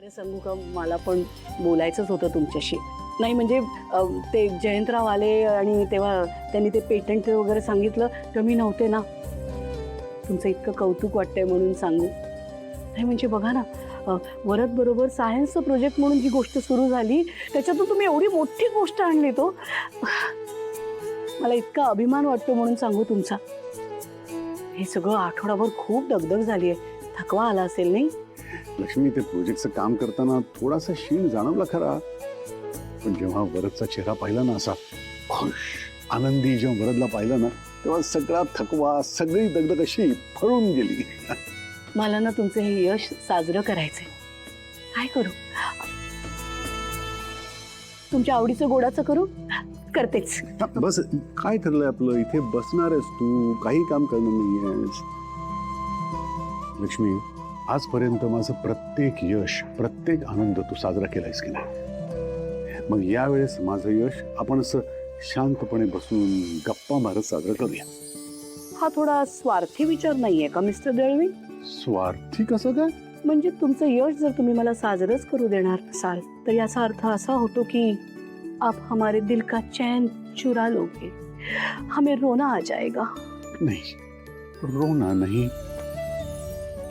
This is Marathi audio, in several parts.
खरं सांगू का, मला पण बोलायचंच होतं तुमच्याशी. नाही म्हणजे ते जयंतराव आले आणि तेव्हा त्यांनी ते पेटंट वगैरे सांगितलं तेव्हा मी नव्हते ना. तुमचं इतकं कौतुक वाटतंय म्हणून सांगू. नाही म्हणजे बघा ना, वरद बरोबर सायन्सचं प्रोजेक्ट म्हणून जी गोष्ट सुरू झाली त्याच्यातून तुम्ही एवढी मोठी गोष्ट आणली. तो मला इतका अभिमान वाटतो म्हणून सांगू तुमचा. हे सगळं आठवडाभर खूप दगदग झाली आहे, थकवा आला असेल नाही? लक्ष्मी, ते प्रोजेक्टचं काम करताना थोडासा शीण जाणवला खरा, पण जेव्हा वरदचा चेहरा पाहिला ना, असा खुश आनंदी जेव्हा वरदला पाहिलं ना, तेव्हा सगळा थकवा, सगळी दगदग अशी फळून गेली. मला ना तुमचं हे यश साजरं करायचंय. काय करू? तुमच्या आवडीचं गोडाचं करू? करतेच. बस, काय ठरलंय आपलं? इथे बसणार आहेस तू, काही काम करणार नाहीयेस. लक्ष्मी, आजपर्यंत माझं प्रत्येक यश, प्रत्येक आनंद तू साजरा केलायस की नाही? मग यावेळेस माझं यश आपण असं शांतपणे बसून गप्पा मारत साजरं करूया. हा थोडा स्वार्थी विचार नाहीये का मिस्टर दळवी? स्वार्थी कसं काय? म्हणजे तुमचं यश जर तुम्ही मला साजरंच करू देणार असाल तर याचा अर्थ असा होतो की आप हमारे दिल का चैन चुरा लोगे, हमें रोना आ जाएगा. नहीं, रोना नहीं,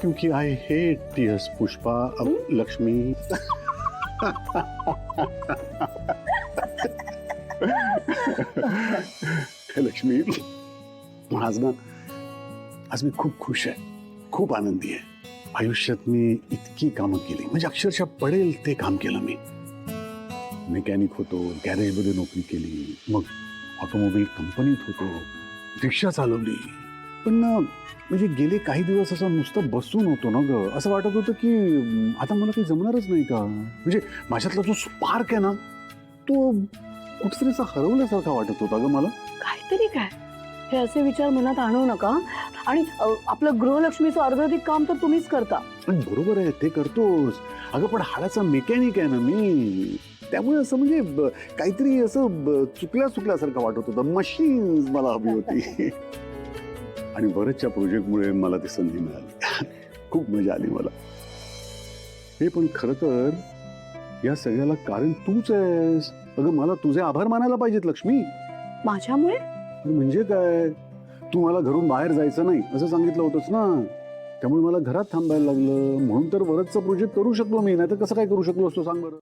क्योंकि आई हेट टीयर्स पुष्पा. अब लक्ष्मी, लक्ष्मी, आज मी खूप खुश आहे, खूप आनंदी आहे. आयुष्यात मी इतकी कामं केली, म्हणजे अक्षरशः पडेल ते काम केलं मी. मेकॅनिक होतो, गॅरेजमध्ये नोकरी केली, मग ऑटोमोबाईल कंपनीत होतो, रिक्षा चालवली. पण ना, म्हणजे गेले काही दिवस असं नुसतं बसून होतो ना ग, असं वाटत होतं की आता मला काही जमणारच नाही का. म्हणजे माझ्यातला जो स्पार्क आहे ना, तो कुठेतरी असा हरवल्यासारखा वाटत होता ग मला. काहीतरी काय, हे असे विचार मनात आणू नका. आणि आपलं गृहलक्ष्मीचं अर्धाधिक काम तर तुम्हीच करता. पण बरोबर आहे, ते करतोस अगं, पण हाडाचा मेकॅनिक आहे ना मी, त्यामुळे असं म्हणजे काहीतरी असं चुकल्यासारखं वाटत होतं. मशीन मला हवी होती. आणि बरेचच्या प्रोजेक्टमुळे मला ती संधी मिळाली. खूप मजा आली मला. हे पण खरं तर या सगळ्याला कारण तूच आहेस. अगं, मला तुझे आभार मानायला पाहिजेत लक्ष्मी. माझ्यामुळे? म्हणजे काय, तू मला घरून बाहेर जायचं नाही असं सांगितलं होतंस ना, त्यामुळे मला घरात थांबायला लागलं. म्हणून तर वरदचा प्रोजेक्ट करू शकलो मी, नाही तर कसं काय करू शकलो असतो सांग बरं.